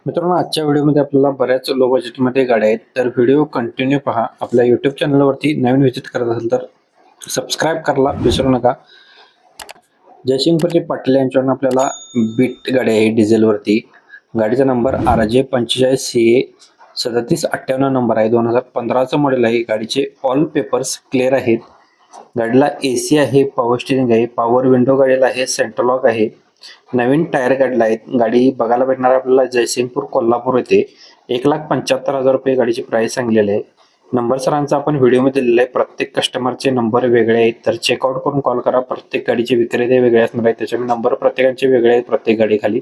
मित्रांनो, आजच्या व्हिडिओमध्ये आपल्याला बऱ्याच लो बजेटमध्ये गाड्या आहेत, तर व्हिडिओ कंटिन्यू पहा. आपल्या यूट्यूब चॅनलवरती नवीन व्हिजिट करत असेल तर सबस्क्राईब करायला विसरू नका. जयसिंगपूरचे पाटील यांच्याकडून आपल्याला बीट गाडी आहे डिझेलवरती. गाडीचा नंबर RJ45CA 3758 नंबर आहे. 2015चं मॉडेल आहे. गाडीचे ऑल पेपर्स क्लिअर आहेत. गाडीला AC आहे, पॉवर स्टिअरिंग आहे, पॉवर विंडो गाडीला आहे, सेंट्रल लॉक आहे. नवीन टायर गाडीला आहेत. गाडी बघायला भेटणार आपल्याला जयसिंगपूर कोल्हापूर येथे. 1,75,000 रुपये गाडीची प्राइस सांगलेली आहे. नंबर सरांचा आपण व्हिडिओमध्ये दिलेला आहे. प्रत्येक कस्टमरचे नंबर वेगळे आहेत, तर चेकआउट करून कॉल करा. प्रत्येक गाडीचे विक्रेते वेगळे असणार आहेत, त्याच्यामुळे नंबर प्रत्येकाचे वेगळे आहेत प्रत्येक गाडीखाली.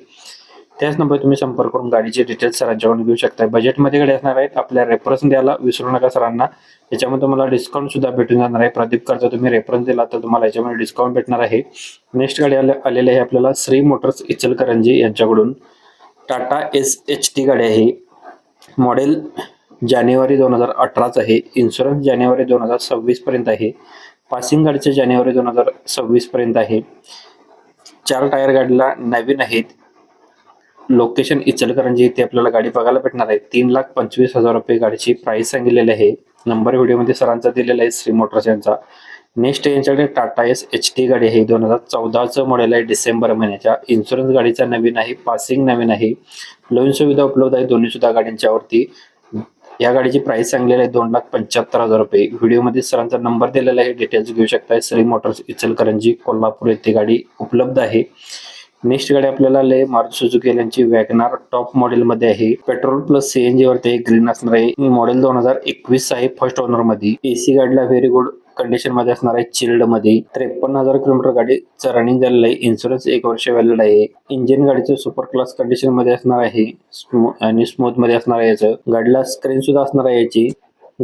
त्याच नंबर तुम्ही संपर्क करून गाडीचे डिटेल्स सरांच्याकडून घेऊ शकता. बजेटमध्ये गाडी असणार आहेत. आपल्या रेफरन्स द्यायला विसरू नका सरांना. याच्यामध्ये तुम्हाला डिस्काउंट सुद्धा भेटून जाणार आहे. प्रदीप करता तुम्ही रेफरन्स दिला तर तुम्हाला याच्यामध्ये डिस्काउंट भेटणार आहे. नेक्स्ट गाडी आलेली आहे आपल्याला श्री मोटर्स इचलकरंजी यांच्याकडून. टाटा SHT गाडी आहे. मॉडेल जानेवारी 2018च आहे. इन्शुरन्स जानेवारी 2026 पर्यंत आहे. पासिंग गाडीचे जानेवारी 2026 पर्यंत आहे. 4 टायर गाडीला नवीन आहेत. लोकेशन इचलकरंजी इथे आपल्याला गाडी बघायला भेटणार आहे. 3,25,000 रुपये गाडीची प्राइस सांगितलेली आहे. नंबर व्हिडिओमध्ये सरांचा दिलेला आहे श्री मोटर्स यांचा. नेक्स्ट यांच्याकडे टाटा SHT गाडी आहे. 2014चं मॉडेल आहे. डिसेंबर महिन्याच्या. इन्शुरन्स गाडीचा नवीन आहे. पासिंग नवीन आहे. लोन सुविधा उपलब्ध आहे दोन्ही सुद्धा गाड्यांच्यावरती. या गाडीची प्राइस सांगलेली आहे 2,75,000 रुपये. व्हिडिओमध्ये सरांचा नंबर दिलेला आहे, डिटेल्स घेऊ शकता. श्री मोटर्स इचलकरंजी कोल्हापूर येथे गाडी उपलब्ध आहे. नेक्स्ट गाडी आपल्याला मारुती सुझुकी यांची वॅगनार टॉप मॉडेल मध्ये आहे. पेट्रोल प्लस CNG वरती ग्रीन असणार आहे. मॉडेल 2021 आहे. फर्स्ट ओनर मध्ये. AC गाडीला व्हेरी गुड कंडिशन मध्ये असणार आहे. चिल्ड मध्ये. 53,000 किलोमीटर गाडीचं रनिंग झालेलं आहे. इन्शुरन्स 1 वर्ष व्हॅलिड आहे. इंजिन गाडीचं सुपर क्लास कंडिशन मध्ये असणार आहे आणि स्मूथ मध्ये असणार आहे. याचं गाडीला स्क्रीन सुद्धा असणार आहे याची.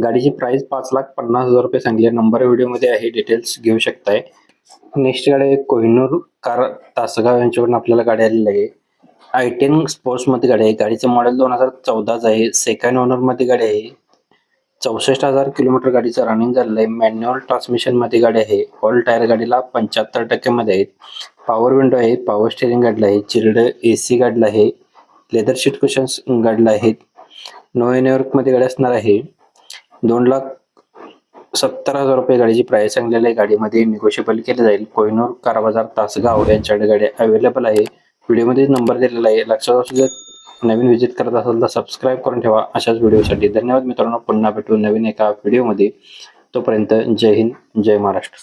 गाडीची प्राइस 5,50,000 रुपये सांगली. नंबर व्हिडिओ मध्ये आहे, डिटेल्स घेऊ शकताय. नेक्स्ट गाडी आहे कोहिनूर कार तासगाव यांच्याकडून आपल्याला गाडी आलेली आहे. I10 स्पोर्ट्स मध्ये गाडी आहे. गाडीचं मॉडेल 2014च आहे. सेकंड ओनर मध्ये गाडी आहे. 64,000 किलोमीटर गाडीचं रनिंग झालेलं आहे. मॅन्युअल ट्रान्समिशन मध्ये गाडी आहे. ऑल टायर गाडीला 75% मध्ये आहेत. पॉवर विंडो आहे, पॉवर स्टिअरिंग गाडीला आहे. चिल्ड AC गाडीला आहे. लेदर शीट कुशन्स गाडीला आहेत. न्यूयॉर्क मध्ये गाडी असणार आहे. 2,70,000 रुपये गाडीची प्राइस सांगलेली आहे. गाडीमध्ये निगोशिएबल केले जाईल. कोहिनूर कार बाजार तासगाव यांच्याकडे गाडी अवेलेबल आहे. व्हिडिओमध्ये नंबर दिलेला आहे. लक्षात असू द्या. नवीन व्हिजिट करत असाल तर सबस्क्राईब करून ठेवा अशाच व्हिडिओसाठी. धन्यवाद मित्रांनो. पुन्हा भेटू नवीन एका व्हिडिओमध्ये. तोपर्यंत जय हिंद, जय महाराष्ट्र.